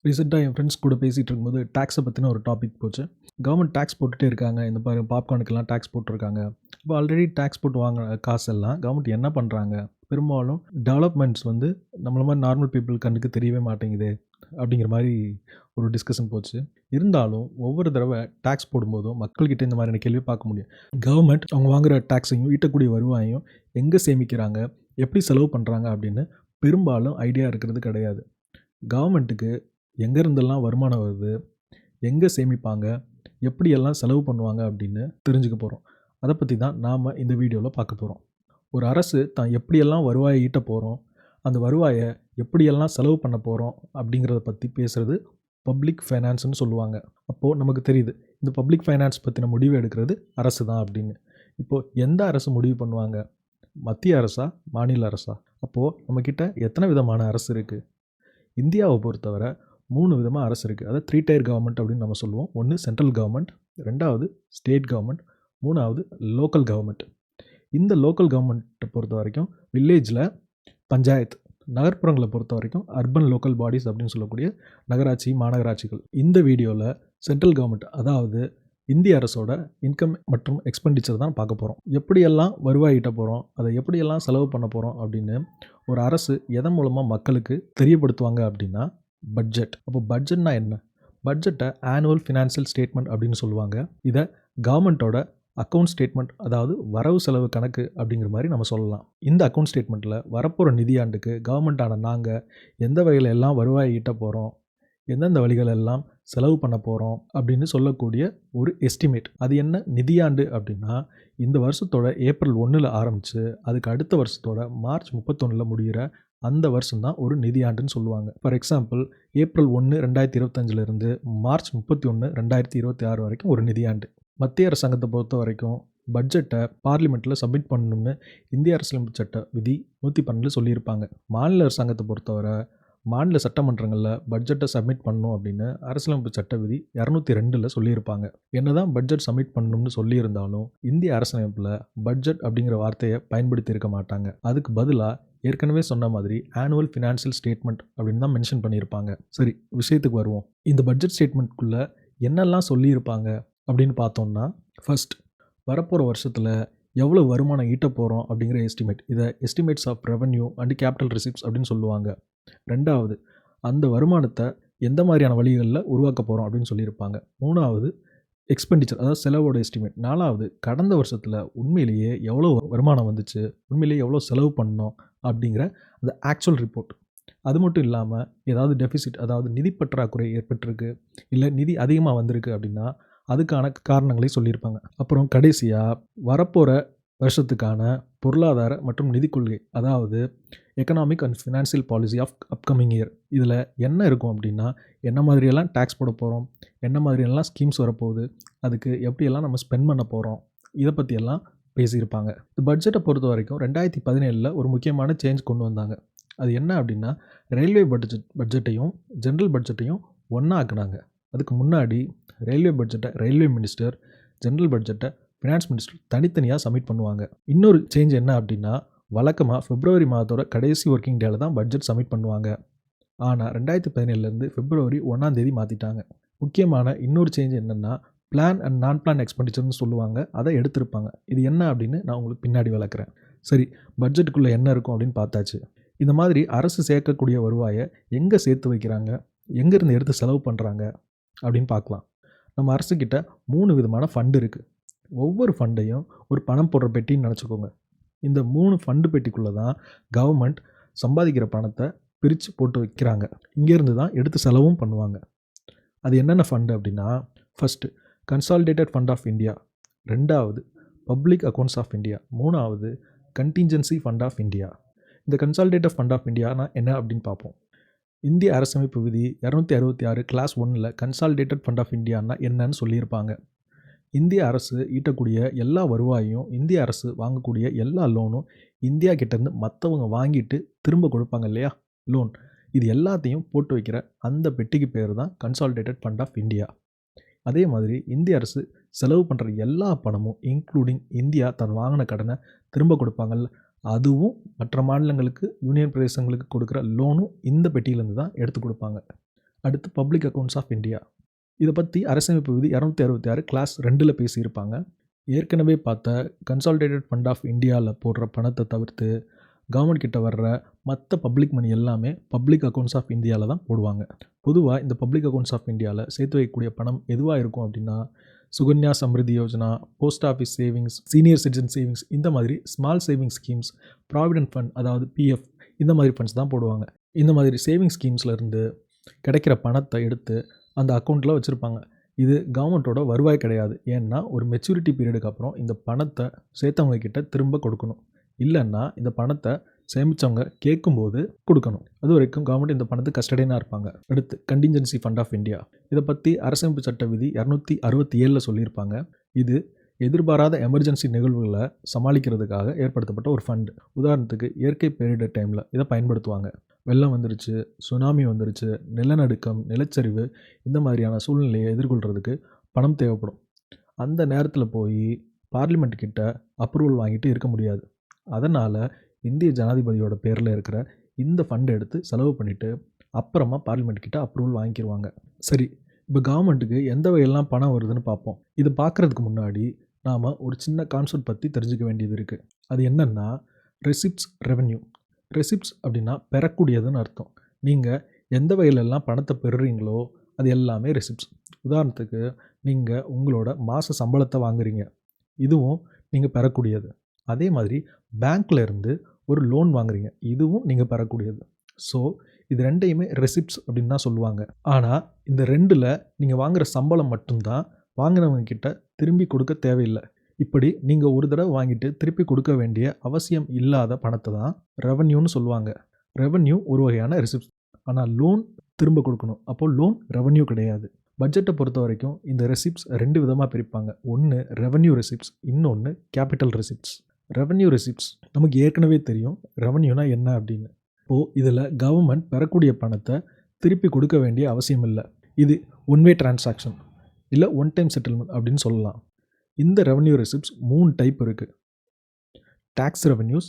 ரீசெண்டாக என் ஃப்ரெண்ட்ஸ் கூட பேசிகிட்டு இருக்கும்போது டேக்ஸை பற்றின ஒரு டாபிக் போச்சு. கவர்மெண்ட் டேக்ஸ் போட்டுகிட்டே இருக்காங்க. இந்த பாரு பாப்கார்னுக்கெல்லாம் டேக்ஸ் போட்டிருக்காங்க. இப்போ ஆல்ரெடி டேக்ஸ் போட்டு வாங்கின காசெல்லாம் கவர்மெண்ட் என்ன பண்ணுறாங்க? பெரும்பாலும் டெவலப்மெண்ட்ஸ் வந்து நம்மள மாதிரி நார்மல் பீப்புள் கண்ணுக்கு தெரியவே மாட்டேங்குது அப்படிங்கிற மாதிரி ஒரு டிஸ்கஷன் போச்சு. இருந்தாலும் ஒவ்வொரு தடவை டேக்ஸ் போடும்போதும் மக்கள்கிட்ட இந்த மாதிரியான கேள்வி பார்க்க முடியும். கவர்மெண்ட் அவங்க வாங்குகிற டேக்ஸையும் ஈட்டக்கூடிய வருவாயையும் எங்கே சேமிக்கிறாங்க, எப்படி செலவு பண்ணுறாங்க அப்படின்னு பெரும்பாலும் ஐடியா இருக்கிறது கிடையாது. கவர்மெண்ட்டுக்கு எங்கேருந்தெல்லாம் வருமானம் வருது, எங்கே சேமிப்பாங்க, எப்படியெல்லாம் செலவு பண்ணுவாங்க அப்படின்னு தெரிஞ்சுக்க போகிறோம். அதை பற்றி தான் நாம் இந்த வீடியோவில் பார்க்க போகிறோம். ஒரு அரசு தான் எப்படியெல்லாம் வருவாயை ஈட்ட போகிறோம், அந்த வருவாயை எப்படியெல்லாம் செலவு பண்ண போகிறோம் அப்படிங்கிறத பற்றி பேசுகிறது பப்ளிக் ஃபைனான்ஸ்னு சொல்லுவாங்க. அப்போது நமக்கு தெரியுது இந்த பப்ளிக் ஃபைனான்ஸ் பற்றின முடிவு எடுக்கிறது அரசு தான் அப்படின்னு. இப்போது எந்த அரசு முடிவு பண்ணுவாங்க? மத்திய அரசா, மாநில அரசா? அப்போது நம்மக்கிட்ட எத்தனை விதமான அரசு இருக்குது? இந்தியாவை பொறுத்தவரை 3 விதமாக அரசு இருக்குது. அதாவது 3 டயர் கவர்மெண்ட் அப்படின்னு நம்ம சொல்லுவோம். ஒன்று சென்ட்ரல் கவர்மெண்ட், 2வது ஸ்டேட் கவர்மெண்ட், 3வது லோக்கல் கவர்மெண்ட். இந்த லோக்கல் கவர்மெண்ட்டை பொறுத்த வரைக்கும் வில்லேஜில் பஞ்சாயத்து, நகர்ப்புறங்களை பொறுத்த வரைக்கும் அர்பன் லோக்கல் பாடிஸ் அப்படின்னு சொல்லக்கூடிய நகராட்சி, மாநகராட்சிகள். இந்த வீடியோவில் சென்ட்ரல் கவர்மெண்ட் அதாவது இந்திய அரசோட இன்கம் மற்றும் எக்ஸ்பெண்டிச்சர் தான் பார்க்க போகிறோம். எப்படியெல்லாம் வருவாய் ஈட்ட போகிறோம், அதை எப்படியெல்லாம் செலவு பண்ண போகிறோம் அப்படின்னு ஒரு அரசு எதன் மூலமாக மக்களுக்கு தெரியப்படுத்துவாங்க அப்படின்னா பட்ஜெட். அப்போ பட்ஜெட்னா என்ன? பட்ஜெட்டை ஆனுவல் ஃபினான்ஷியல் ஸ்டேட்மெண்ட் அப்படின்னு சொல்லுவாங்க. இதை கவர்மெண்ட்டோட அக்கௌண்ட் ஸ்டேட்மெண்ட், அதாவது வரவு செலவு கணக்கு அப்படிங்கிற மாதிரி நம்ம சொல்லலாம். இந்த அக்கௌண்ட் ஸ்டேட்மெண்ட்டில் வரப்போகிற நிதியாண்டுக்கு கவர்மெண்ட்டான நாங்கள் எந்த வகையில் எல்லாம் வருவாய் ஈட்ட போகிறோம், எந்தெந்த வழிகள் எல்லாம் செலவு பண்ண போகிறோம் அப்படின்னு சொல்லக்கூடிய ஒரு எஸ்டிமேட். அது என்ன நிதியாண்டு அப்படின்னா, இந்த வருஷத்தோட ஏப்ரல் 1 ஆரம்பித்து அதுக்கு அடுத்த வருஷத்தோட மார்ச் 31 முடிகிற அந்த வருஷம் தான் ஒரு நிதியாண்டுன்னு சொல்லுவாங்க. ஃபார் எக்ஸாம்பிள், ஏப்ரல் 1, 2025 மார்ச் 31, 2026 வரைக்கும் ஒரு நிதியாண்டு. மத்திய அரசாங்கத்தை பொறுத்த வரைக்கும் பட்ஜெட்டை பார்லிமெண்ட்டில் சப்மிட் பண்ணணும்னு இந்திய அரசியலமைப்பு சட்ட விதி 112 சொல்லியிருப்பாங்க. மாநில அரசாங்கத்தை பொறுத்தவரை மாநில சட்டமன்றங்களில் பட்ஜெட்டை சப்மிட் பண்ணணும் அப்படின்னு அரசியலமைப்பு சட்ட விதி 202 சொல்லியிருப்பாங்க. என்னதான் பட்ஜெட் சப்மிட் பண்ணணும்னு சொல்லியிருந்தாலும் இந்திய அரசியலமைப்பில் பட்ஜெட் அப்படிங்கிற வார்த்தையை பயன்படுத்தி இருக்க மாட்டாங்க. அதுக்கு பதிலாக ஏற்கனவே சொன்ன மாதிரி ஆனுவல் ஃபினான்ஷியல் ஸ்டேட்மெண்ட் அப்படின்னு தான் மென்ஷன் பண்ணியிருப்பாங்க. சரி, விஷயத்துக்கு வருவோம். இந்த பட்ஜெட் ஸ்டேட்மெண்ட்குள்ளே என்னெல்லாம் சொல்லியிருப்பாங்க அப்படின்னு பார்த்தோம்னா, ஃபர்ஸ்ட் வரப்போகிற வருஷத்தில் எவ்வளோ வருமானம் ஈட்ட போகிறோம் அப்படிங்கிற எஸ்டிமேட். இதை estimates of revenue and capital receipts அப்படின்னு சொல்லுவாங்க. 2வது அந்த வருமானத்தை எந்த மாதிரியான வழிகளில் உருவாக்க போகிறோம் அப்படின்னு சொல்லியிருப்பாங்க. 3வது எக்ஸ்பெண்டிச்சர், அதாவது செலவோட எஸ்டிமேட். 4வது கடந்த வருஷத்தில் உண்மையிலேயே எவ்வளோ வருமானம் வந்துச்சு, உண்மையிலேயே எவ்வளோ செலவு பண்ணோம் அப்படிங்கிற அந்த ஆக்சுவல் ரிப்போர்ட். அது மட்டும் இல்லாமல் ஏதாவது டெஃபிசிட், அதாவது நிதி பற்றாக்குறை ஏற்பட்டிருக்கு, இல்லை நிதி அதிகமாக வந்திருக்கு அப்படின்னா அதுக்கான காரணங்களை சொல்லியிருப்பாங்க. அப்புறம் கடைசியாக வரப்போகிற வருஷத்துக்கான பொருளாதார மற்றும் நிதி கொள்கை, அதாவது economic and financial policy of upcoming year. இதில் என்ன இருக்கும் அப்படின்னா, என்ன மாதிரியெல்லாம் டேக்ஸ் போட போகிறோம், என்ன மாதிரியெல்லாம் ஸ்கீம்ஸ் வரப்போகுது, அதுக்கு எப்படியெல்லாம் நம்ம ஸ்பெண்ட் பண்ண போகிறோம், இதை பற்றியெல்லாம் பேசியிருப்பாங்க. இந்த பட்ஜெட்டை பொறுத்த வரைக்கும் 2017 ஒரு முக்கியமான சேஞ்ச் கொண்டு வந்தாங்க. அது என்ன அப்படின்னா, ரயில்வே பட்ஜெட்டையும் ஜென்ரல் பட்ஜெட்டையும் ஒன்றா ஆக்குனாங்க. அதுக்கு முன்னாடி ரயில்வே பட்ஜெட்டை ரயில்வே மினிஸ்டர், ஜென்ரல் பட்ஜெட்டை ஃபினான்ஸ் மினிஸ்டர் தனித்தனியாக சப்மிட் பண்ணுவாங்க. இன்னொரு சேஞ்ச் என்ன அப்படின்னா, வழக்கமாக பிப்ரவரி மாதத்தோட கடைசி ஒர்க்கிங் டேல தான் பட்ஜெட் சப்மிட் பண்ணுவாங்க. ஆனால் 2017 பிப்ரவரி 1 மாற்றிட்டாங்க. முக்கியமான இன்னொரு சேஞ்ச் என்னென்னா, பிளான் அண்ட் நான் பிளான் எக்ஸ்பெண்டிச்சர்னு சொல்லுவாங்க, அதை எடுத்திருப்பாங்க. இது என்ன அப்படின்னு நான் உங்களுக்கு பின்னாடி விளக்குறேன். சரி, பட்ஜெட்டுக்குள்ளே என்ன இருக்கும் அப்படின்னு பார்த்தாச்சு. இந்த மாதிரி அரசு சேர்க்கக்கூடிய வருவாயை எங்கே சேர்த்து வைக்கிறாங்க, எங்கேருந்து எடுத்து செலவு பண்ணுறாங்க அப்படின்னு பார்க்கலாம். நம்ம அரசுக்கிட்ட 3 விதமான ஃபண்டு இருக்குது. ஒவ்வொரு ஃபண்டையும் ஒரு பணம் போடுற பெட்டின்னு நினச்சிக்கோங்க. இந்த 3 ஃபண்டு பெட்டிக்குள்ளே தான் கவர்மெண்ட் சம்பாதிக்கிற பணத்தை பிரித்து போட்டு வைக்கிறாங்க. இங்கேருந்து தான் எடுத்து செலவும் பண்ணுவாங்க. அது என்னென்ன ஃபண்டு அப்படின்னா, first consolidated fund of India, 2வது பப்ளிக் அக்கௌண்ட்ஸ் ஆஃப் இந்தியா, 3வது கண்டிஞ்சன்சி ஃபண்ட் ஆஃப் இந்தியா. இந்த கன்சாலிடேட்டட் ஃபண்ட் ஆஃப் இந்தியானா என்ன அப்படின்னு பார்ப்போம். இந்திய அரசமைப்பு விதி 266 கிளாஸ் 1 கன்சாலிடேட்டட் ஃபண்ட் ஆஃப் இந்தியானா என்னன்னு சொல்லியிருப்பாங்க. இந்திய அரசு ஈட்டக்கூடிய எல்லா வருவாயும், இந்திய அரசு வாங்கக்கூடிய எல்லா லோனும் இந்தியா கிட்டேருந்து மற்றவங்க வாங்கிட்டு திரும்ப கொடுப்பாங்க இல்லையா, லோன். இது எல்லாத்தையும் போட்டு வைக்கிற அந்த பெட்டிக்கு பேர் தான் கன்சாலிடேட்டட் ஃபண்ட் ஆஃப் இந்தியா. அதே மாதிரி இந்திய அரசு செலவு பண்ணுற எல்லா பணமும் இன்க்ளூடிங் இந்தியா தன் வாங்கின கடனை திரும்ப கொடுப்பாங்கல்ல, அதுவும் மற்ற மாநிலங்களுக்கு, யூனியன் பிரதேசங்களுக்கு கொடுக்குற லோனும் இந்த பெட்டியிலேருந்து தான் எடுத்து கொடுப்பாங்க. அடுத்து பப்ளிக் அக்கவுண்ட்ஸ் ஆஃப் இந்தியா. இதை பற்றி அரசமைப்பு விதி 266 கிளாஸ் 2ல் பேசியிருப்பாங்க. ஏற்கனவே பார்த்த கன்சாலிடேட்டட் ஃபண்ட் ஆஃப் இந்தியாவில் போடுற பணத்தை தவிர்த்து கவர்மெண்ட் கிட்ட வர்ற மற்ற பப்ளிக் மணி எல்லாமே பப்ளிக் அக்கவுண்ட்ஸ் ஆஃப் இந்தியாவில் தான் போடுவாங்க. பொதுவாக இந்த பப்ளிக் அக்கவுண்ட்ஸ் ஆஃப் இந்தியாவில் சேர்த்து வைக்கக்கூடிய பணம் எதுவாக இருக்கும் அப்படின்னா Sukanya Samriddhi Yojana, post office savings, senior citizen savings, இந்த மாதிரி small savings schemes, provident fund அதாவது பிஎஃப், இந்த மாதிரி ஃபண்ட்ஸ் தான் போடுவாங்க. இந்த மாதிரி சேவிங்ஸ் ஸ்கீம்ஸ்லேருந்து கிடைக்கிற பணத்தை எடுத்து அந்த அக்கௌண்ட்டில் வச்சுருப்பாங்க. இது கவர்மெண்ட்டோட வருவாய் கிடையாது. ஏன்னா ஒரு மெச்சூரிட்டி பீரியடுக்கு அப்புறம் இந்த பணத்தை சேர்த்தவங்க கிட்ட திரும்ப கொடுக்கணும். இல்லைன்னா இந்த பணத்தை சேமித்தவங்க கேட்கும்போது கொடுக்கணும். அது வரைக்கும் கவர்மெண்ட் இந்த பணத்துக்கு கஸ்டடியனாக இருப்பாங்க. அடுத்து கண்டிஞ்சன்சி ஃபண்ட் ஆஃப் இந்தியா. இதை பற்றி அரசமைப்பு சட்ட விதி 267 சொல்லியிருப்பாங்க. இது எதிர்பாராத எமர்ஜென்சி நிகழ்வுகளை சமாளிக்கிறதுக்காக ஏற்படுத்தப்பட்ட ஒரு ஃபண்டு. உதாரணத்துக்கு இயற்கை பேரிடர் டைமில் இதை பயன்படுத்துவாங்க. வெள்ளம் வந்துருச்சு, சுனாமி வந்துருச்சு, நிலநடுக்கம், நிலச்சரிவு, இந்த மாதிரியான சூழ்நிலையை எதிர்கொள்கிறதுக்கு பணம் தேவைப்படும். அந்த நேரத்தில் போய் பார்லிமெண்ட் கிட்ட அப்ரூவல் வாங்கிட்டு இருக்க முடியாது. அதனால் இந்திய ஜனாதிபதியோட பேரில் இருக்கிற இந்த ஃபண்டை எடுத்து செலவு பண்ணிவிட்டு அப்புறமா பார்லிமெண்ட் கிட்ட அப்ரூவல் வாங்கிக்கிடுவாங்க. சரி, இப்போ கவர்மெண்ட்டுக்கு எந்த வகையெல்லாம் பணம் வருதுன்னு பார்ப்போம். இது பார்க்குறதுக்கு முன்னாடி நாம் ஒரு சின்ன கான்செப்ட் பற்றி தெரிஞ்சுக்க வேண்டியது இருக்குது. அது என்னென்னா ரெசிப்ட்ஸ் ரெவென்யூ. ரெசிப்ட்ஸ் அப்படின்னா பெறக்கூடியதுன்னு அர்த்தம். நீங்கள் எந்த வகையிலெல்லாம் பணத்தை பெறுறீங்களோ அது எல்லாமே ரெசிப்ட்ஸ். உதாரணத்துக்கு நீங்கள் உங்களோட மாத சம்பளத்தை வாங்குறீங்க, இதுவும் நீங்கள் பெறக்கூடியது. அதே மாதிரி பேங்க்கில் இருந்து ஒரு லோன் வாங்குறீங்க, இதுவும் நீங்கள் பெறக்கூடியது. ஸோ இது ரெண்டையுமே ரெசிப்ட்ஸ் அப்படின்னு தான் சொல்லுவாங்க. ஆனால் இந்த ரெண்டில் நீங்கள் வாங்குகிற சம்பளம் மட்டும்தான் வாங்கினவங்க கிட்ட திரும்பி கொடுக்க தேவையில்லை. இப்படி நீங்கள் ஒரு தடவை வாங்கிட்டு திருப்பி கொடுக்க வேண்டிய அவசியம் இல்லாத பணத்தை தான் ரெவன்யூன்னு சொல்லுவாங்க. ரெவன்யூ ஒரு வகையான ரெசிப்ட்ஸ். ஆனால் லோன் திரும்ப கொடுக்கணும், அப்போது லோன் ரெவன்யூ கிடையாது. பட்ஜெட்டை பொறுத்த வரைக்கும் இந்த ரெசிப்ட்ஸ் 2 விதமாக பிரிப்பாங்க. ஒன்று ரெவன்யூ ரெசிப்ட்ஸ், இன்னொன்று கேபிட்டல் ரெசிப்ட்ஸ். ரெவன்யூ ரெசிப்ட்ஸ் நமக்கு ஏற்கனவே தெரியும் ரெவன்யூனா என்ன அப்படின்னு. இப்போது இதில் கவர்மெண்ட் பெறக்கூடிய பணத்தை திருப்பி கொடுக்க வேண்டிய அவசியம் இல்லை. இது ஒன் வே டிரான்சாக்ஷன் இல்லை ஒன் டைம் செட்டில்மெண்ட் அப்படின்னு சொல்லலாம். இந்த ரெவன்யூ ரெசிப்ட்ஸ் 3 டைப் இருக்குது. Tax revenues,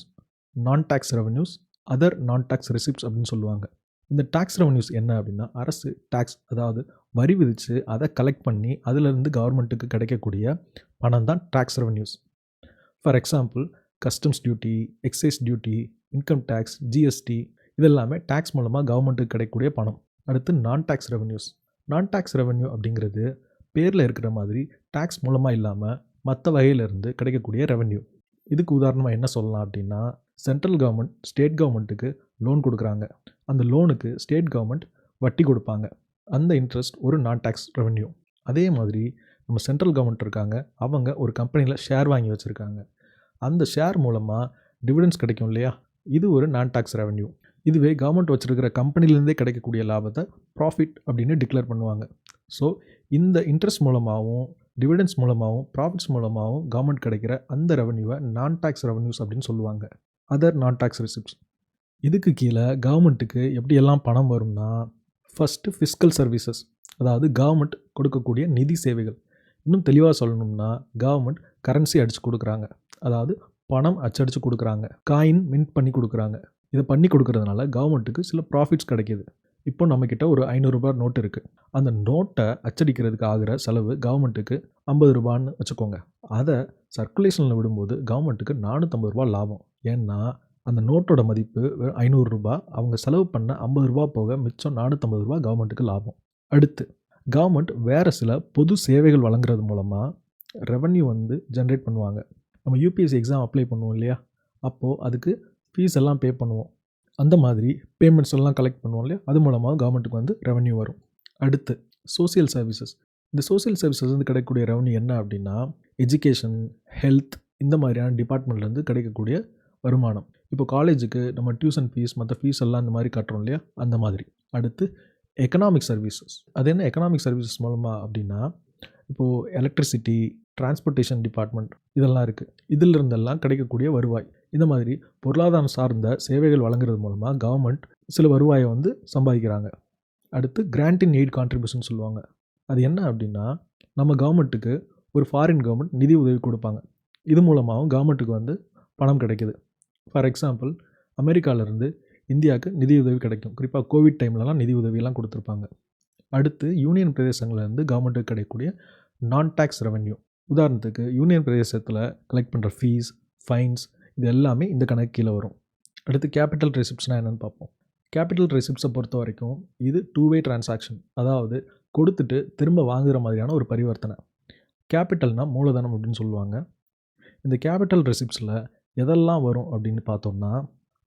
non tax revenues, other நான் டேக்ஸ் ரெசிப்ட்ஸ் அப்படின்னு சொல்லுவாங்க. இந்த டேக்ஸ் ரெவன்யூஸ் என்ன அப்படின்னா அரசு டேக்ஸ் அதாவது வரி விதித்து அதை கலெக்ட் பண்ணி அதிலிருந்து கவர்மெண்ட்டுக்கு கிடைக்கக்கூடிய பணம் தான் tax revenues. For example customs duty, excise duty, income tax, GST, இதெல்லாமே டேக்ஸ் மூலமாக கவர்மெண்ட்டுக்கு கிடைக்கக்கூடிய பணம். அடுத்து non tax revenues. Non tax revenue அப்படிங்கிறது பேரில் இருக்கிற மாதிரி டேக்ஸ் மூலமாக இல்லாமல் மற்ற வகையிலிருந்து கிடைக்கக்கூடிய ரெவன்யூ. இதுக்கு உதாரணமாக என்ன சொல்லலாம் அப்படின்னா சென்ட்ரல் கவர்மெண்ட் ஸ்டேட் கவர்மெண்ட்டுக்கு லோன் கொடுக்குறாங்க. அந்த லோனுக்கு ஸ்டேட் கவர்மெண்ட் வட்டி கொடுப்பாங்க. அந்த இன்ட்ரெஸ்ட் ஒரு நான் டேக்ஸ் ரெவன்யூ. அதே மாதிரி நம்ம சென்ட்ரல் கவர்மெண்ட் இருக்காங்க, அவங்க ஒரு கம்பெனியில் ஷேர் வாங்கி வச்சுருக்காங்க. அந்த ஷேர் மூலமாக டிவிடெண்ட்ஸ் கிடைக்கும் இல்லையா, இது ஒரு நான் டேக்ஸ் ரெவன்யூ. இதுவே கவர்மெண்ட் வச்சுருக்கிற கம்பெனிலேருந்தே கிடைக்கக்கூடிய லாபத்தை ப்ராஃபிட் அப்படின்னு டிக்ளேர் பண்ணுவாங்க. ஸோ இந்த இன்ட்ரெஸ்ட் மூலமாகவும் டிவிடெண்ட்ஸ் மூலமாகவும் ப்ராஃபிட்ஸ் மூலமாகவும் கவர்மெண்ட் கிடைக்கிற அந்த ரெவன்யூவை நான் டேக்ஸ் ரெவன்யூஸ் அப்படின்னு சொல்லுவாங்க. அதர் நான் டேக்ஸ் ரெசிப்ட்ஸ். இதுக்கு கீழே கவர்மெண்ட்டுக்கு எப்படியெல்லாம் பணம் வரும்னா ஃபஸ்ட்டு ஃபிஸ்கல் சர்வீசஸ், அதாவது கவர்மெண்ட் கொடுக்கக்கூடிய நிதி சேவைகள். இன்னும் தெளிவாக சொல்லணும்னா கவர்மெண்ட் கரன்சி அடித்து கொடுக்குறாங்க, அதாவது பணம் அச்சடித்து கொடுக்குறாங்க, காயின் மின்ட் பண்ணி கொடுக்குறாங்க. இதை பண்ணி கொடுக்குறதுனால கவர்மெண்ட்டுக்கு சில ப்ராஃபிட்ஸ் கிடைக்கிது. இப்போ நம்மக்கிட்ட ஒரு 500 ரூபாய் நோட்டு இருக்குது. அந்த நோட்டை அச்சடிக்கிறதுக்கு ஆகிற செலவு கவர்மெண்ட்டுக்கு 50 ரூபான்னு வச்சுக்கோங்க. அதை சர்க்குலேஷனில் விடும்போது கவர்மெண்ட்டுக்கு 450 ரூபா லாபம். ஏன்னா அந்த நோட்டோட மதிப்பு 500 ரூபாய், அவங்க செலவு பண்ண 50 ரூபா போக மிச்சம் 450 ரூபா கவர்மெண்ட்டுக்கு லாபம். அடுத்து கவர்மெண்ட் வேறு சில பொது சேவைகள் வழங்குறது மூலமாக ரெவன்யூ ஜென்ரேட் பண்ணுவாங்க. நம்ம யூபிஎஸ்சி எக்ஸாம் அப்ளை பண்ணுவோம் இல்லையா, அப்போது அதுக்கு ஃபீஸ் எல்லாம் பே பண்ணுவோம். அந்த மாதிரி பேமெண்ட்ஸ் எல்லாம் கலெக்ட் பண்ணுவோம் இல்லையா, அது மூலமாக கவர்மெண்ட்டுக்கு ரெவன்யூ வரும். அடுத்து சோசியல் சர்வீசஸ். இந்த சோசியல் சர்வீசஸ் கிடைக்கக்கூடிய ரெவன்யூ என்ன அப்படின்னா எஜுகேஷன், ஹெல்த், இந்த மாதிரியான டிபார்ட்மெண்ட்லேருந்து கிடைக்கக்கூடிய வருமானம். இப்போ காலேஜுக்கு நம்ம டியூஷன் ஃபீஸ் மற்ற ஃபீஸ் எல்லாம் இந்த மாதிரி கட்டுறோம் இல்லையா, அந்த மாதிரி. அடுத்து எக்கனாமிக் சர்வீசஸ். அது என்ன எக்கனாமிக் சர்வீசஸ் மூலமாக அப்படின்னா இப்போது எலக்ட்ரிசிட்டி, டிரான்ஸ்போர்ட்டேஷன் டிபார்ட்மெண்ட் இதெல்லாம் இருக்குது. இதிலிருந்தெல்லாம் கிடைக்கக்கூடிய வருவாய். இந்த மாதிரி பொருளாதாரம் சார்ந்த சேவைகள் வழங்குறது மூலமாக கவர்மெண்ட் சில வருவாயை சம்பாதிக்கிறாங்க. அடுத்து கிராண்ட் இன் எய்ட் கான்ட்ரிபியூஷன் சொல்லுவாங்க. அது என்ன அப்படின்னா நம்ம கவர்மெண்ட்டுக்கு ஒரு ஃபாரின் கவர்மெண்ட் நிதி உதவி கொடுப்பாங்க. இது மூலமாகவும் கவர்மெண்ட்டுக்கு பணம் கிடைக்குது. ஃபார் எக்ஸாம்பிள் அமெரிக்காவிலேருந்து இந்தியாவுக்கு நிதி உதவி கிடைக்கும். குறிப்பாக கோவிட் டைம்லலாம் நிதி உதவியெல்லாம் கொடுத்துருப்பாங்க. அடுத்து யூனியன் பிரதேசங்கள்லேருந்து கவர்மெண்ட்டுக்கு கிடைக்கக்கூடிய நான் டேக்ஸ் ரெவென்யூ. உதாரணத்துக்கு யூனியன் பிரதேசத்தில் கலெக்ட் பண்ணுற ஃபீஸ், ஃபைன்ஸ் இது எல்லாமே இந்த கணக்கு கீழே வரும். அடுத்து கேபிட்டல் ரெசிப்ட்ஸ்னால் என்னென்னு பார்ப்போம். கேபிட்டல் ரெசிப்ட்ஸை பொறுத்த வரைக்கும் இது 2-வே டிரான்சாக்ஷன், அதாவது கொடுத்துட்டு திரும்ப வாங்குகிற மாதிரியான ஒரு பரிவர்த்தனை. கேபிட்டல்னால் மூலதனம் அப்படின்னு சொல்லுவாங்க. இந்த கேபிட்டல் ரெசிப்ட்ஸில் எதெல்லாம் வரும் அப்படின்னு பார்த்தோம்னா,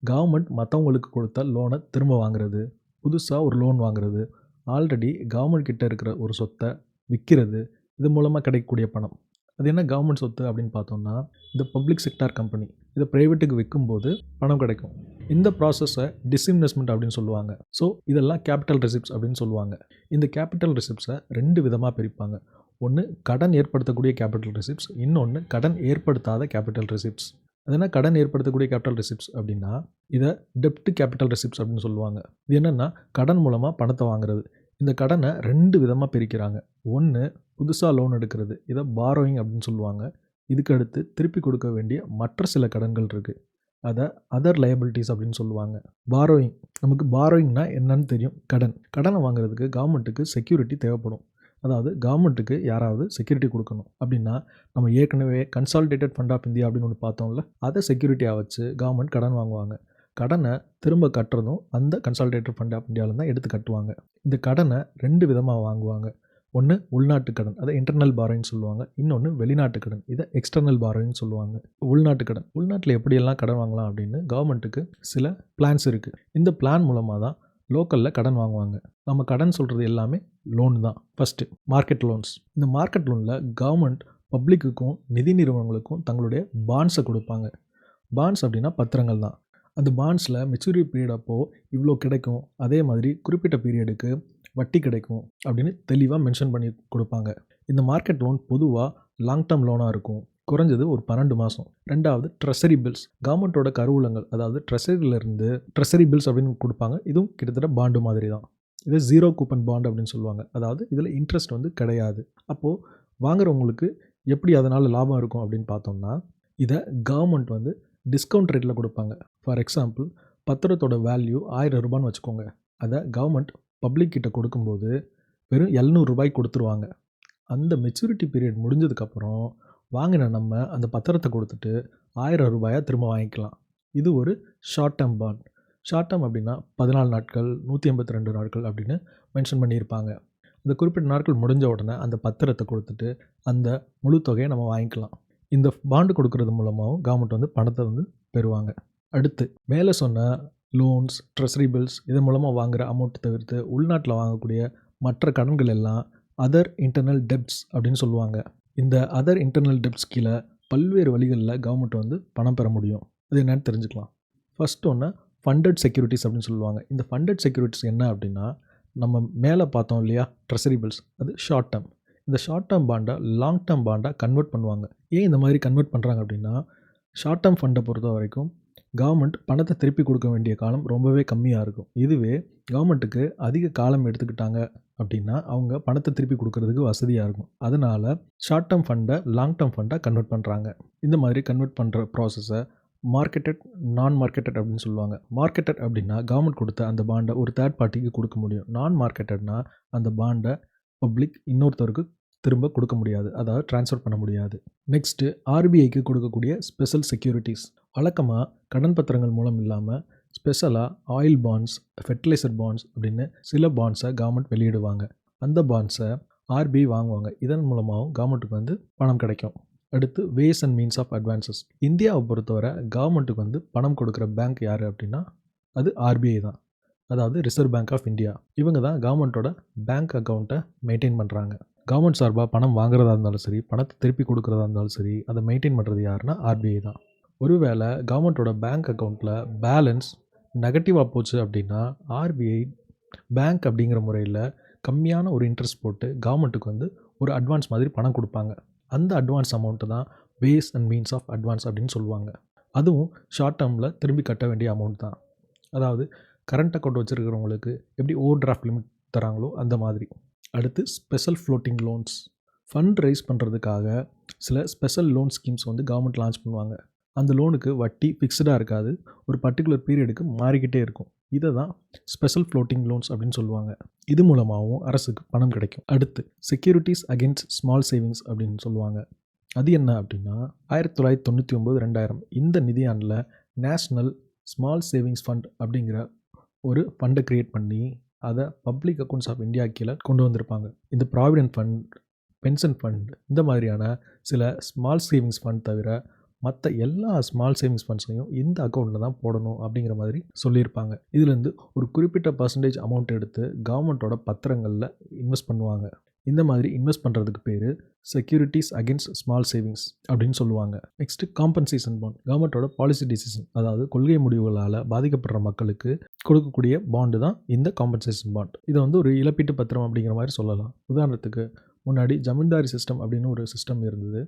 கவர்மெண்ட் மற்றவங்களுக்கு கொடுத்த லோனை திரும்ப வாங்குறது, புதுசாக ஒரு லோன் வாங்குறது, ஆல்ரெடி கவர்மெண்ட் கிட்ட இருக்கிற ஒரு சொத்தை விற்கிறது, இது மூலமாக கிடைக்கக்கூடிய பணம். அது என்ன கவர்மெண்ட் சொத்து அப்படின்னு பார்த்தோம்னா, இந்த பப்ளிக் செக்டார் கம்பெனி இதை ப்ரைவேட்டுக்கு விற்கும்போது பணம் கிடைக்கும். இந்த ப்ராசஸை டிஸ்இன்வெஸ்ட்மெண்ட் அப்படின்னு சொல்லுவாங்க. ஸோ இதெல்லாம் கேபிட்டல் ரெசிப்ட்ஸ் அப்படின்னு சொல்லுவாங்க. இந்த கேபிட்டல் ரெசிப்ட்ஸை 2 விதமாக பிரிப்பாங்க. ஒன்று கடன் ஏற்படுத்தக்கூடிய கேபிட்டல் ரெசிப்ட்ஸ், இன்னொன்று கடன் ஏற்படுத்தாத கேபிட்டல் ரெசிப்ட்ஸ். அது என்ன கடன் ஏற்படுத்தக்கூடிய கேபிட்டல் ரெசிப்ட்ஸ் அப்படின்னா, இதை டெப்ட் கேபிட்டல் ரெசிப்ட்ஸ் அப்படின்னு சொல்லுவாங்க. இது என்னென்னா கடன் மூலமாக பணத்தை வாங்குறது. இந்த கடனை 2 விதமாக பிரிக்கிறாங்க. ஒன்று புதுசாக லோன் எடுக்கிறது, இதை பாரோயிங் அப்படின்னு சொல்லுவாங்க. இதுக்கு அடுத்து திருப்பி கொடுக்க வேண்டிய மற்ற சில கடன்கள் இருக்குது, அதை அதர் லயபிலிட்டிஸ் அப்படின்னு சொல்லுவாங்க. பாரோயிங், நமக்கு பாரோயிங்னா என்னன்னு தெரியும். கடனை வாங்குறதுக்கு கவர்மெண்ட்டுக்கு செக்யூரிட்டி தேவைப்படும். அதாவது கவர்மெண்ட்டுக்கு யாராவது செக்யூரிட்டி கொடுக்கணும் அப்படின்னா, நம்ம ஏற்கனவே கன்சாலிடேட்டட் ஃபண்ட் ஆஃப் இந்தியா அப்படின்னு ஒன்று பார்த்தோம்ல, அதை செக்யூரிட்டியாக வச்சு கவர்மெண்ட் கடன் வாங்குவாங்க. கடனை திரும்ப கட்டுறதும் அந்த கன்சாலிடேட்டட் ஃபண்ட் ஆஃப் இந்தியாவில் தான் எடுத்து கட்டுவாங்க. இந்த கடனை 2 விதமாக வாங்குவாங்க. ஒன்று உள்நாட்டு கடன், அதை இன்டர்னல் பாரோயின்னு சொல்லுவாங்க. இன்னொன்று வெளிநாட்டு கடன், இதை எக்ஸ்டர்னல் பாரோயின்னு சொல்லுவாங்க. உள்நாட்டு கடன், உள்நாட்டில் எப்படியெல்லாம் கடன் வாங்கலாம் அப்படின்னு கவர்மெண்ட்டுக்கு சில பிளான்ஸ் இருக்குது. இந்த பிளான் மூலமாக தான் லோக்கலில் கடன் வாங்குவாங்க. நம்ம கடன் சொல்கிறது எல்லாமே லோன் தான். First market loans. இந்த மார்க்கெட் லோனில் கவர்மெண்ட் பப்ளிக்குக்கும் நிதி நிறுவனங்களுக்கும் தங்களுடைய பாண்ட்ஸை கொடுப்பாங்க. பாண்ட்ஸ் அப்படின்னா பத்திரங்கள் தான். அந்த பாண்ட்ஸில் மெச்சூரிட்டி பீரியட் அப்போது இவ்வளோ கிடைக்கும், அதே மாதிரி குறிப்பிட்ட பீரியடுக்கு வட்டி கிடைக்கும் அப்படின்னு தெளிவாக மென்ஷன் பண்ணி கொடுப்பாங்க. இந்த மார்க்கெட் லோன் பொதுவாக லாங் டேர்ம் லோனாக இருக்கும், குறைஞ்சது ஒரு 12 மாதம். ரெண்டாவது ட்ரெஸரி பில்ஸ், கவர்மெண்ட்டோட கருவூலங்கள், அதாவது ட்ரெஸரியிலேருந்து ட்ரெஸரி பில்ஸ் அப்படின்னு கொடுப்பாங்க. இதுவும் கிட்டத்தட்ட பாண்டு மாதிரி தான். இது 0 கூப்பன் பாண்ட் அப்படின்னு சொல்லுவாங்க. அதாவது இதில் இன்ட்ரெஸ்ட் கிடையாது. அப்போது வாங்குறவங்களுக்கு எப்படி அதனால் லாபம் இருக்கும் அப்படின்னு பார்த்தோம்னா, இதை கவர்மெண்ட் டிஸ்கவுண்ட் ரேட்டில் கொடுப்பாங்க. ஃபார் எக்ஸாம்பிள், பத்திரத்தோட வேல்யூ 1000 ரூபான்னு வச்சுக்கோங்க. அதை கவர்மெண்ட் பப்ளிக் கிட்ட கொடுக்கும்போது வெறும் 700 ரூபாய்க்கு கொடுத்துருவாங்க. அந்த மெச்சூரிட்டி பீரியட் முடிஞ்சதுக்கப்புறம் வாங்கின நம்ம அந்த பத்திரத்தை கொடுத்துட்டு 1000 ரூபாயை திரும்ப வாங்கிக்கலாம். இது ஒரு short term bond. Short term அப்படின்னா 14 நாட்கள், 182 நாட்கள் அப்படின்னு மென்ஷன் பண்ணியிருப்பாங்க. அந்த குறிப்பிட்ட நாட்கள் முடிஞ்ச உடனே அந்த பத்திரத்தை கொடுத்துட்டு அந்த முழு தொகையை நம்ம வாங்கிக்கலாம். இந்த பாண்டு கொடுக்கறது மூலமாகவும் கவர்மெண்ட் பணத்தை பெறுவாங்க. அடுத்து மேலே சொன்ன லோன்ஸ், ட்ரெஸரி பில்ஸ் இதன் மூலமாக வாங்குகிற அமௌண்ட்டை தவிர்த்து உள்நாட்டில் வாங்கக்கூடிய மற்ற கடன்கள் எல்லாம் அதர் இன்டர்னல் டெப்ட்ஸ் அப்படின்னு சொல்லுவாங்க. இந்த அதர் இன்டர்னல் டெப்ட்ஸ் கீழே பல்வேறு வழிகளில் கவர்மெண்ட் பணம் பெற முடியும். அது என்னன்னு தெரிஞ்சுக்கலாம். ஃபஸ்ட் ஒன்று ஃபண்டட் செக்யூரிட்டிஸ் அப்படின்னு சொல்லுவாங்க. இந்த ஃபண்டட் செக்யூரிட்டிஸ் என்ன அப்படின்னா, நம்ம மேலே பார்த்தோம் இல்லையா ட்ரெஸரி பில்ஸ், அது ஷார்ட் டேர்ம். இந்த ஷார்ட் டேர்ம் பாண்டை லாங் டேர்ம் பாண்டாக கன்வெர்ட் பண்ணுவாங்க. ஏன் இந்த மாதிரி கன்வெர்ட் பண்ணுறாங்க அப்படின்னா, ஷார்ட் டேர்ம் ஃபண்டை பொறுத்த வரைக்கும் கவர்மெண்ட் பணத்தை திருப்பி கொடுக்க வேண்டிய காலம் ரொம்பவே கம்மியாக இருக்கும். இதுவே கவர்மெண்ட்டுக்கு அதிக காலம் எடுத்துக்கிட்டாங்க அப்படின்னா அவங்க பணத்தை திருப்பி கொடுக்கறதுக்கு வசதியாக இருக்கும். அதனால் ஷார்ட் டேர்ம் ஃபண்டை லாங் டேர்ம் ஃபண்டாக கன்வெர்ட் பண்ணுறாங்க. இந்த மாதிரி கன்வெர்ட் பண்ணுற ப்ராசஸை மார்க்கெட்டட், நான் மார்க்கெட்டட் அப்படின்னு சொல்லுவாங்க. மார்க்கெட்டட் அப்படின்னா கவர்மெண்ட் கொடுத்த அந்த பாண்டை ஒரு தேர்ட் பார்ட்டிக்கு கொடுக்க முடியும். நான் மார்க்கெட்டட்னா அந்த பாண்டை பப்ளிக் இன்னொருத்தருக்கு திரும்ப கொடுக்க முடியாது, அதாவது ட்ரான்ஸ்ஃபர் பண்ண முடியாது. நெக்ஸ்ட்டு ஆர்பிஐக்கு கொடுக்கக்கூடிய ஸ்பெஷல் செக்யூரிட்டிஸ். வழக்கமாக கடன் பத்திரங்கள் மூலம் இல்லாமல் ஸ்பெஷலாக ஆயில் பாண்ட்ஸ், ஃபெர்டிலைசர் பாண்ட்ஸ் அப்படின்னு சில பாண்ட்ஸை கவர்மெண்ட் வெளியிடுவாங்க. அந்த பாண்ட்ஸை ஆர்பிஐ வாங்குவாங்க. இதன் மூலமாகவும் கவர்மெண்ட்டுக்கு பணம் கிடைக்கும். அடுத்து ways and means of advances. இந்தியாவை பொறுத்தவரை கவர்மெண்ட்டுக்கு பணம் கொடுக்குற பேங்க் யார் அப்படின்னா அது ஆர்பிஐ தான், அதாவது ரிசர்வ் பேங்க் ஆஃப் இந்தியா. இவங்க தான் கவர்மெண்ட்டோட பேங்க் அக்கௌண்ட்டை மெயின்டைன் பண்ணுறாங்க. கவர்மெண்ட் சார்பாக பணம் வாங்குறதா இருந்தாலும் சரி, பணத்தை திருப்பி கொடுக்குறதா இருந்தாலும் சரி, அதை மெயின்டைன் பண்ணுறது யாருன்னா ஆர்பிஐ தான். ஒருவேளை கவர்மெண்ட்டோட பேங்க் அக்கௌண்ட்டில் பேலன்ஸ் நெகட்டிவாக போச்சு அப்படின்னா ஆர்பிஐ பேங்க் அப்படிங்கிற முறையில் கம்மியான ஒரு இன்ட்ரெஸ்ட் போட்டு கவர்மெண்ட்டுக்கு ஒரு அட்வான்ஸ் மாதிரி பணம் கொடுப்பாங்க. அந்த அட்வான்ஸ் அமௌண்ட்டு தான் ways and means of advance அப்படின்னு சொல்லுவாங்க. அதுவும் ஷார்ட் டேர்மில் திரும்பி கட்ட வேண்டிய அமௌண்ட் தான். அதாவது கரண்ட் அக்கௌண்ட் வச்சுருக்கிறவங்களுக்கு எப்படி ஓவர் டிராஃப்ட் லிமிட் தராங்களோ அந்த மாதிரி. அடுத்து special floating loans. Fund raise பண்ணுறதுக்காக சில special loan schemes government launch பண்ணுவாங்க. அந்த லோனுக்கு வட்டி ஃபிக்ஸ்டாக இருக்காது, ஒரு பர்டிகுலர் பீரியடுக்கு மாறிக்கிட்டே இருக்கும். இதை தான் ஸ்பெஷல் ஃப்ளோட்டிங் லோன்ஸ் அப்படின்னு சொல்லுவாங்க. இது மூலமாகவும் அரசுக்கு பணம் கிடைக்கும். அடுத்து செக்யூரிட்டிஸ் அகெயின்ஸ்ட் ஸ்மால் சேவிங்ஸ் அப்படின்னு சொல்லுவாங்க. அது என்ன அப்படின்னா 1999-2000 இந்த நிதியாண்டில் நேஷ்னல் ஸ்மால் சேவிங்ஸ் ஃபண்ட் அப்படிங்கிற ஒரு ஃபண்டை க்ரியேட் பண்ணி அதை பப்ளிக் அக்கௌண்ட்ஸ் ஆஃப் இந்தியா கீழே கொண்டு வந்திருப்பாங்க. இந்த ப்ராவிடென்ட் ஃபண்ட், பென்ஷன் ஃபண்ட், இந்த மாதிரியான சில ஸ்மால் சேவிங்ஸ் ஃபண்ட் தவிர மற்ற எல்லா ஸ்மால் சேவிங்ஸ் ஃபண்ட்ஸையும் இந்த அக்கௌண்ட்டில் தான் போடணும் அப்படிங்கிற மாதிரி சொல்லியிருப்பாங்க. இதுலேருந்து ஒரு குறிப்பிட்ட பர்சன்டேஜ் அமௌண்ட் எடுத்து கவர்மெண்ட்டோட பத்திரங்களில் இன்வெஸ்ட் பண்ணுவாங்க. இந்த மாதிரி இன்வெஸ்ட் பண்ணுறதுக்கு பேர் செக்யூரிட்டிஸ் அகெயின்ஸ்ட் ஸ்மால் சேவிங்ஸ் அப்படின்னு சொல்லுவாங்க. Next compensation bond. கவர்மெண்ட்டோட பாலிசி டிசிஷன், அதாவது கொள்கை முடிவுகளால் பாதிக்கப்படுற மக்களுக்கு கொடுக்கக்கூடிய பாண்டு தான் இந்த காம்பன்சேஷன் பாண்ட். இதை ஒரு இழப்பீட்டு பத்திரம் அப்படிங்கிற மாதிரி சொல்லலாம். உதாரணத்துக்கு முன்னாடி ஜமீன்தாரி சிஸ்டம் அப்படின்னு ஒரு சிஸ்டம் இருந்தது.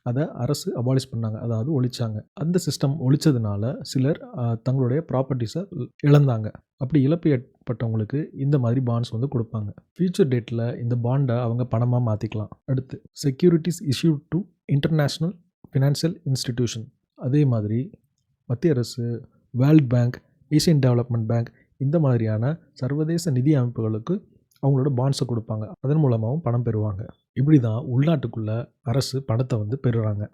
அதை அரசு அபாலிஷ் பண்ணாங்க, அதாவது ஒழிச்சாங்க. அந்த சிஸ்டம் ஒழிச்சதுனால சிலர் தங்களுடைய ப்ராப்பர்ட்டிஸை இழந்தாங்க. அப்படி இழப்பு ஏற்பட்டவங்களுக்கு இந்த மாதிரி பாண்ட்ஸ் கொடுப்பாங்க. ஃபியூச்சர் டேட்டில் இந்த பாண்டை அவங்க பணமாக மாற்றிக்கலாம். அடுத்து securities issued to international financial institution. அதே மாதிரி மத்திய அரசு, world bank, Asian development bank இந்த மாதிரியான சர்வதேச நிதி அமைப்புகளுக்கு அவங்களோட பாண்ட்ஸை கொடுப்பாங்க. அதன் மூலமாகவும் பணம் பெறுவாங்க. இப்படி தான் உள்நாட்டுக்குள்ளே அரசு பணத்தை பெறுறாங்க.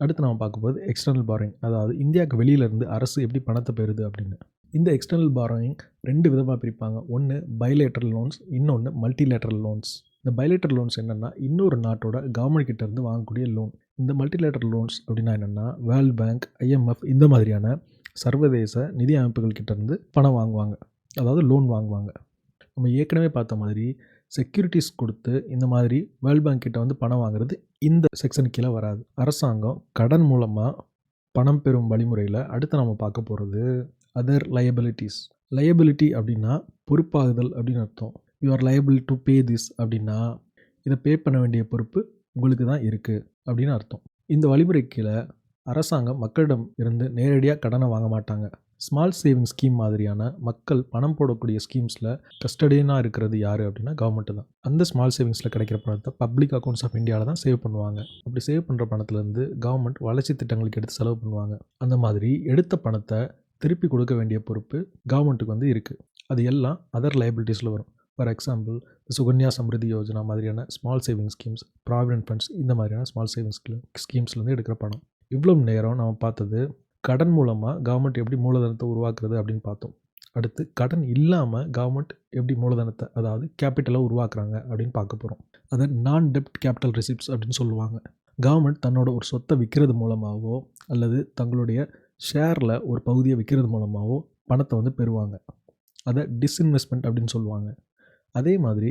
அடுத்து நம்ம பார்க்கும்போது எக்ஸ்டர்னல் பாரோயிங், அதாவது இந்தியாவுக்கு வெளியிலேருந்து அரசு எப்படி பணத்தை பெறுது அப்படின்னு. இந்த எக்ஸ்டர்னல் பாரோயிங் 2 விதமாக பிரிப்பாங்க. ஒன்று பைலேட்டரல் லோன்ஸ், இன்னொன்று மல்டிலேட்டரல் லோன்ஸ். இந்த பைலேட்டரல் லோன்ஸ் என்னென்னா இன்னொரு நாட்டோட கவர்மெண்ட் கிட்டேருந்து வாங்கக்கூடிய லோன். இந்த மல்டிலேட்டரல் லோன்ஸ் அப்படின்னா என்னென்னா வேர்ல்ட் பேங்க், IMF இந்த மாதிரியான சர்வதேச நிதி அமைப்புகள் கிட்டேருந்து பணம் வாங்குவாங்க, அதாவது லோன் வாங்குவாங்க. நம்ம ஏற்கனவே பார்த்த மாதிரி செக்யூரிட்டிஸ் கொடுத்து இந்த மாதிரி வேர்ல்ட் பேங்க் கிட்ட பணம் வாங்குறது இந்த செக்ஷன் கீழே வராது. அரசாங்கம் கடன் மூலமாக பணம் பெறும் வழிமுறையில் அடுத்து நம்ம பார்க்க போகிறது அதர் லயபிலிட்டிஸ். லயபிலிட்டி அப்படின்னா பொறுப்பாகுதல் அப்படின்னு அர்த்தம். You are liable to pay this அப்படின்னா இதை பே பண்ண வேண்டிய பொறுப்பு உங்களுக்கு தான் இருக்குது அப்படின்னு அர்த்தம். இந்த வழிமுறை கீழே அரசாங்கம் மக்களிடம் இருந்து நேரடியாக கடனை வாங்க மாட்டாங்க. ஸ்மால் சேவிங் ஸ்கீம் மாதிரியான மக்கள் பணம் போடக்கூடிய ஸ்கீம்ஸில் கஸ்டடியனாக இருக்கிறது யார் அப்படின்னா கவர்மெண்ட்டு தான். அந்த ஸ்மால் சேவிங்ஸில் கிடைக்கிற பணத்தை பப்ளிக் அக்கௌண்ட்ஸ் ஆஃப் இந்தியாவில் தான் சேவ் பண்ணுவாங்க. அப்படி சேவ் பண்ணுற பணத்துலேருந்து கவர்மெண்ட் வளர்ச்சி திட்டங்களுக்கு எடுத்து செலவு பண்ணுவாங்க. அந்த மாதிரி எடுத்த பணத்தை திருப்பி கொடுக்க வேண்டிய பொறுப்பு கவர்மெண்ட்டுக்கு இருக்குது. அது எல்லாம் அதர் லைபிலிட்டிஸில் வரும். ஃபார் எக்ஸாம்பிள் சுகன்யா சம்ரிதி யோஜனா மாதிரியான small saving schemes, provident funds இந்த மாதிரியான ஸ்மால் சேவிங்ஸ் ஸ்கீம்ஸ்லேருந்து எடுக்கிற பணம். இவ்வளோ நேரம் நம்ம பார்த்தது கடன் மூலமாக கவர்மெண்ட் எப்படி மூலதனத்தை உருவாக்குறது அப்படின்னு பார்த்தோம். அடுத்து கடன் இல்லாமல் கவர்மெண்ட் எப்படி மூலதனத்தை, அதாவது கேபிட்டலை உருவாக்குறாங்க அப்படின்னு பார்க்க போகிறோம். அதை நான் டெப்ட் கேபிட்டல் ரிசிப்ட்ஸ் அப்படின்னு சொல்லுவாங்க. கவர்மெண்ட் தன்னோட ஒரு சொத்தை விற்கிறது மூலமாகவோ அல்லது தங்களுடைய ஷேரில் ஒரு பகுதியை விற்கிறது மூலமாகவோ பணத்தை பெறுவாங்க. அதை டிஸ்இன்வெஸ்ட்மெண்ட் அப்படின்னு சொல்லுவாங்க. அதே மாதிரி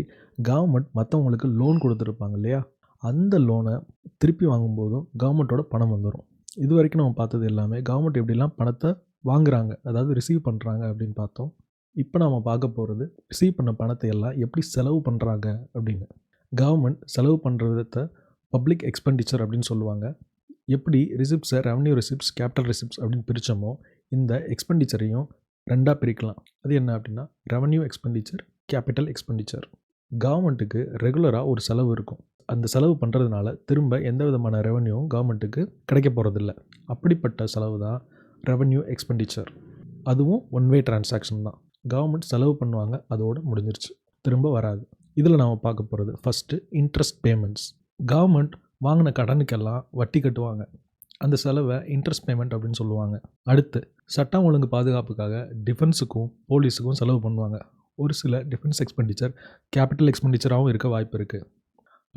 கவர்மெண்ட் மற்றவங்களுக்கு லோன் கொடுத்துருப்பாங்க இல்லையா, அந்த லோனை திருப்பி வாங்கும்போதும் கவர்மெண்ட்டோட பணம் வந்துடும். இது வரைக்கும் நம்ம பார்த்தது எல்லாமே கவர்மெண்ட் எப்படிலாம் பணத்தை வாங்குறாங்க, அதாவது ரிசீவ் பண்ணுறாங்க அப்படின்னு பார்த்தோம். இப்போ நம்ம பார்க்க போகிறது ரிசீவ் பண்ண பணத்தை எல்லாம் எப்படி செலவு பண்ணுறாங்க அப்படின்னு. கவர்மெண்ட் செலவு பண்ணுற விதத்தை பப்ளிக் எக்ஸ்பெண்டிச்சர் அப்படின்னு சொல்லுவாங்க. எப்படி ரிசிப்ட்ஸை ரெவன்யூ ரிசிப்ட்ஸ், கேபிட்டல் ரிசிப்ட்ஸ் அப்படின்னு பிரித்தோமோ இந்த எக்ஸ்பெண்டிச்சரையும் 2ஆக பிரிக்கலாம். அது என்ன அப்படின்னா ரெவன்யூ எக்ஸ்பெண்டிச்சர், கேபிட்டல் எக்ஸ்பெண்டிச்சர். கவர்மெண்ட்டுக்கு ரெகுலராக ஒரு செலவு இருக்கும். அந்த செலவு பண்ணுறதுனால திரும்ப எந்த விதமான ரெவன்யூவும் கவர்மெண்ட்டுக்கு கிடைக்க போகிறதில்ல. அப்படிப்பட்ட செலவு தான் ரெவன்யூ எக்ஸ்பெண்டிச்சர். அதுவும் ஒன் வே டிரான்சாக்ஷன் தான். கவர்மெண்ட் செலவு பண்ணுவாங்க, அதோடு முடிஞ்சிருச்சு, திரும்ப வராது. இதில் நாம் பார்க்க போகிறது ஃபஸ்ட்டு இன்ட்ரெஸ்ட் பேமெண்ட்ஸ். கவர்மெண்ட் வாங்கின கடனுக்கெல்லாம் வட்டி கட்டுவாங்க. அந்த செலவை இன்ட்ரெஸ்ட் பேமெண்ட் அப்படின்னு சொல்லுவாங்க. அடுத்து சட்டம் ஒழுங்கு பாதுகாப்புக்காக டிஃபென்ஸுக்கும் போலீஸுக்கும் செலவு பண்ணுவாங்க. ஒரு சில டிஃபென்ஸ் எக்ஸ்பெண்டிச்சர் கேபிட்டல் எக்ஸ்பெண்டிச்சராகவும் இருக்க வாய்ப்பு இருக்குது.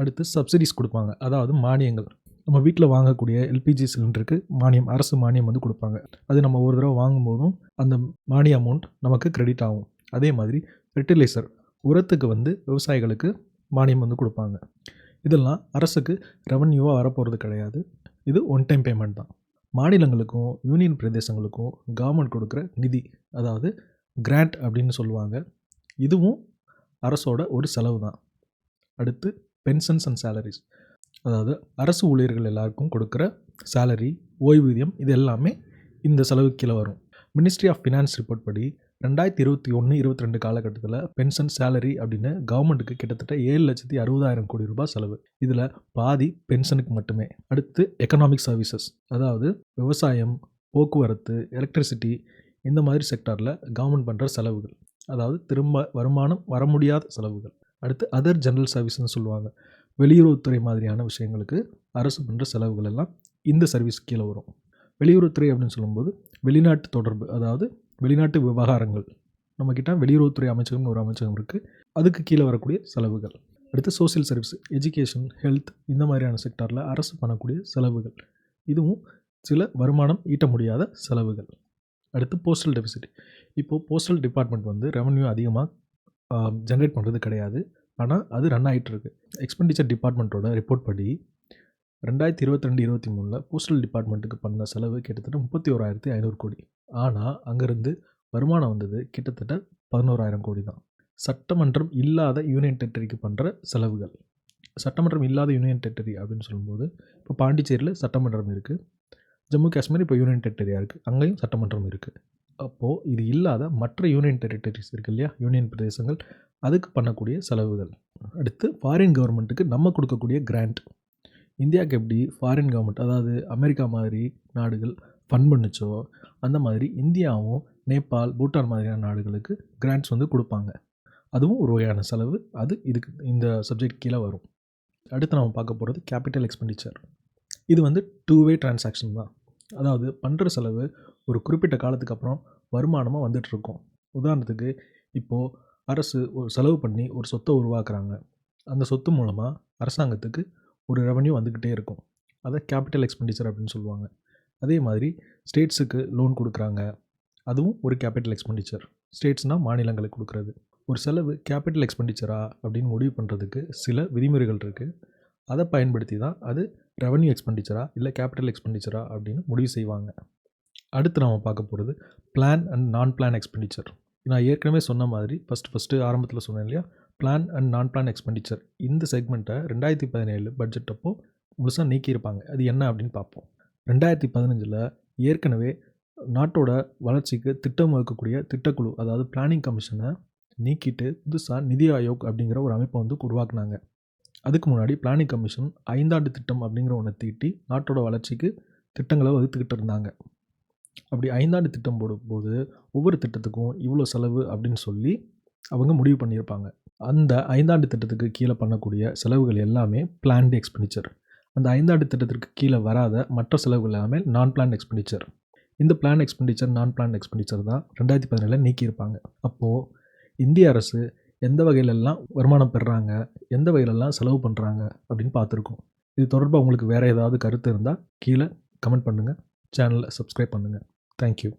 அடுத்து சப்சிடிஸ் கொடுப்பாங்க, அதாவது மானியங்கள். நம்ம வீட்டில் வாங்கக்கூடிய LPG சிலிண்டருக்கு மானியம், அரசு மானியம் கொடுப்பாங்க. அது நம்ம ஒரு தடவை வாங்கும்போதும் அந்த மானிய அமௌண்ட் நமக்கு கிரெடிட் ஆகும். அதே மாதிரி ஃபெர்டிலைசர், உரத்துக்கு விவசாயிகளுக்கு மானியம் கொடுப்பாங்க. இதெல்லாம் அரசுக்கு ரெவன்யூவாக வரப்போகிறது கிடையாது. இது ஒன் டைம் பேமெண்ட் தான். மாநிலங்களுக்கும் யூனியன் பிரதேசங்களுக்கும் கவர்மெண்ட் கொடுக்குற நிதி, அதாவது கிராண்ட் அப்படின்னு சொல்லுவாங்க. இதுவும் அரசோட ஒரு செலவு தான். அடுத்து பென்ஷன்ஸ் அண்ட் சேலரிஸ், அதாவது அரசு ஊழியர்கள் எல்லாருக்கும் கொடுக்குற சேலரி, ஓய்வூதியம், இது எல்லாமே இந்த செலவு கீழே வரும். மினிஸ்ட்ரி ஆஃப் ஃபினான்ஸ் ரிப்போர்ட் படி 2021-22 காலகட்டத்தில் பென்ஷன், சேலரி அப்படின்னு கவர்மெண்ட்டுக்கு கிட்டத்தட்ட 7,60,000 கோடி ரூபாய் செலவு. இதில் பாதி பென்ஷனுக்கு மட்டுமே. அடுத்து எக்கனாமிக் சர்வீசஸ், அதாவது விவசாயம், போக்குவரத்து, எலக்ட்ரிசிட்டி, இந்த மாதிரி செக்டாரில் கவர்மெண்ட் பண்ணுற செலவுகள், அதாவது திரும்ப வருமானம் வர முடியாத செலவுகள். அடுத்து அதர் ஜென்ரல் சர்வீஸ்னு சொல்லுவாங்க. வெளியுறவுத்துறை மாதிரியான விஷயங்களுக்கு அரசு பண்ணுற செலவுகள் எல்லாம் இந்த சர்வீஸ் கீழே வரும். வெளியுறவுத்துறை அப்படின்னு சொல்லும்போது வெளிநாட்டு தொடர்பு, அதாவது வெளிநாட்டு விவகாரங்கள். நம்மக்கிட்ட வெளியுறவுத்துறை அமைச்சகம்னு ஒரு அமைச்சகம் இருக்குது, அதுக்கு கீழே வரக்கூடிய செலவுகள். அடுத்து சோசியல் சர்வீஸ், எஜுகேஷன், ஹெல்த், இந்த மாதிரியான செக்டாரில் அரசு பண்ணக்கூடிய செலவுகள். இதுவும் சில வருமானம் ஈட்ட முடியாத செலவுகள். அடுத்து போஸ்டல் டெபிசிட். இப்போது போஸ்டல் டிபார்ட்மெண்ட் வந்து ரெவன்யூ அதிகமாக ஜென்ரேட் பண்ணுறது கிடையாது, ஆனால் அது ரன் ஆகிட்டுருக்கு. எக்ஸ்பெண்டிச்சர் டிபார்ட்மெண்ட்டோட ரிப்போர்ட் படி 2022-23 போஸ்டல் டிபார்ட்மெண்ட்டுக்கு பண்ண செலவு கிட்டத்தட்ட 31,500 கோடி. ஆனால் அங்கேருந்து வருமானம் வந்தது கிட்டத்தட்ட 11,000 கோடி தான். சட்டமன்றம் இல்லாத யூனியன் டெரிட்டரிக்கு பண்ணுற செலவுகள். சட்டமன்றம் இல்லாத யூனியன் டெரிட்டரி அப்படின்னு சொல்லும்போது, இப்போ பாண்டிச்சேரியில் சட்டமன்றம் இருக்குது, ஜம்மு காஷ்மீர் இப்போ யூனியன் டெரிட்டரியாக இருக்குது, அங்கேயும் சட்டமன்றம் இருக்குது. அப்போது இது இல்லாத மற்ற யூனியன் டெரிட்டரிஸ் இருக்குது இல்லையா, யூனியன் பிரதேசங்கள், அதுக்கு பண்ணக்கூடிய செலவுகள். அடுத்து ஃபாரின் கவர்மெண்ட்டுக்கு நம்ம கொடுக்கக்கூடிய கிராண்ட். இந்தியாவுக்கு எப்படி ஃபாரின் கவர்மெண்ட், அதாவது அமெரிக்கா மாதிரி நாடுகள் ஃபண்ட் பண்ணுச்சோ, அந்த மாதிரி இந்தியாவும் நேபாள், பூட்டான் மாதிரியான நாடுகளுக்கு கிராண்ட்ஸ் வந்து கொடுப்பாங்க. அதுவும் ஒரு வகையான செலவு, அது இதுக்கு இந்த சப்ஜெக்ட் கீழே வரும். அடுத்து நம்ம பார்க்க போகிறது கேபிட்டல் எக்ஸ்பெண்டிச்சர். இது வந்து 2 வே டிரான்சாக்ஷன் தான். அதாவது பண்ணுற செலவு ஒரு குறிப்பிட்ட காலத்துக்கு அப்புறம் வருமானமாக வந்துட்டுருக்கும். உதாரணத்துக்கு இப்போது அரசு ஒரு செலவு பண்ணி ஒரு சொத்தை உருவாக்குறாங்க, அந்த சொத்து மூலமாக அரசாங்கத்துக்கு ஒரு ரெவன்யூ வந்துக்கிட்டே இருக்கும், அதை கேபிட்டல் எக்ஸ்பெண்டிச்சர் அப்படின்னு சொல்லுவாங்க. அதே மாதிரி ஸ்டேட்ஸுக்கு லோன் கொடுக்குறாங்க, அதுவும் ஒரு கேபிட்டல் எக்ஸ்பெண்டிச்சர். ஸ்டேட்ஸ்னால் மாநிலங்களுக்கு கொடுக்குறது. ஒரு செலவு கேபிட்டல் எக்ஸ்பெண்டிச்சரா அப்படின்னு முடிவு பண்ணுறதுக்கு சில விதிமுறைகள் இருக்குது. அதை பயன்படுத்தி தான் அது ரெவன்யூ எக்ஸ்பெண்டிச்சரா இல்லை கேபிட்டல் எக்ஸ்பெண்டிச்சரா அப்படின்னு முடிவு செய்வாங்க. அடுத்து நம்ம பார்க்க போகிறது பிளான் அண்ட் நான் பிளான் எக்ஸ்பெண்டிச்சர். நான் ஏற்கனவே சொன்ன மாதிரி ஃபஸ்ட்டு ஆரம்பத்தில் சொன்னேன் இல்லையா, பிளான் அண்ட் நான் பிளான் எக்ஸ்பெண்டிச்சர். இந்த செக்மெண்ட்டை 2017 பட்ஜெட் அப்போ முழுசாக நீக்கியிருப்பாங்க. அது என்ன அப்படின்னு பார்ப்போம். 2015 ஏற்கனவே நாட்டோட வளர்ச்சிக்கு திட்டம் வகுக்கக்கூடிய திட்டக்குழு, அதாவது பிளானிங் கமிஷனை நீக்கிட்டு புதுசாக நிதி ஆயோக் அப்படிங்கிற ஒரு அமைப்பை வந்து உருவாக்குனாங்க. அதுக்கு முன்னாடி பிளானிங் கமிஷன் 5 ஆண்டு திட்டம் அப்படிங்கிற ஒன்றை தீட்டி நாட்டோட வளர்ச்சிக்கு திட்டங்களை வகுத்துக்கிட்டு இருந்தாங்க. அப்படி 5 ஆண்டு திட்டம் போடும்போது ஒவ்வொரு திட்டத்துக்கும் இவ்வளோ செலவு அப்படின்னு சொல்லி அவங்க முடிவு பண்ணியிருப்பாங்க. அந்த 5 ஆண்டு திட்டத்துக்கு கீழே பண்ணக்கூடிய செலவுகள் எல்லாமே பிளான்டு எக்ஸ்பெண்டிச்சர். அந்த 5 ஆண்டு திட்டத்திற்கு கீழே வராத மற்ற செலவுகள் எல்லாமே நான் பிளான் எக்ஸ்பெண்டிச்சர். இந்த பிளான் எக்ஸ்பெண்டிச்சர், நான் பிளான் எக்ஸ்பெண்டிச்சர் தான் 2017 நீக்கியிருப்பாங்க. அப்போது இந்திய அரசு எந்த வகையிலெல்லாம் வருமானம் பெறுறாங்க, எந்த வகையிலெல்லாம் செலவு பண்ணுறாங்க அப்படின்னு பார்த்துருக்கோம். இது தொடர்பாக உங்களுக்கு வேறு ஏதாவது கருத்து இருந்தால் கீழே கமெண்ட் பண்ணுங்கள், சேனலை சப்ஸ்கிரைப் பண்ணுங்கள். தேங்க்யூ.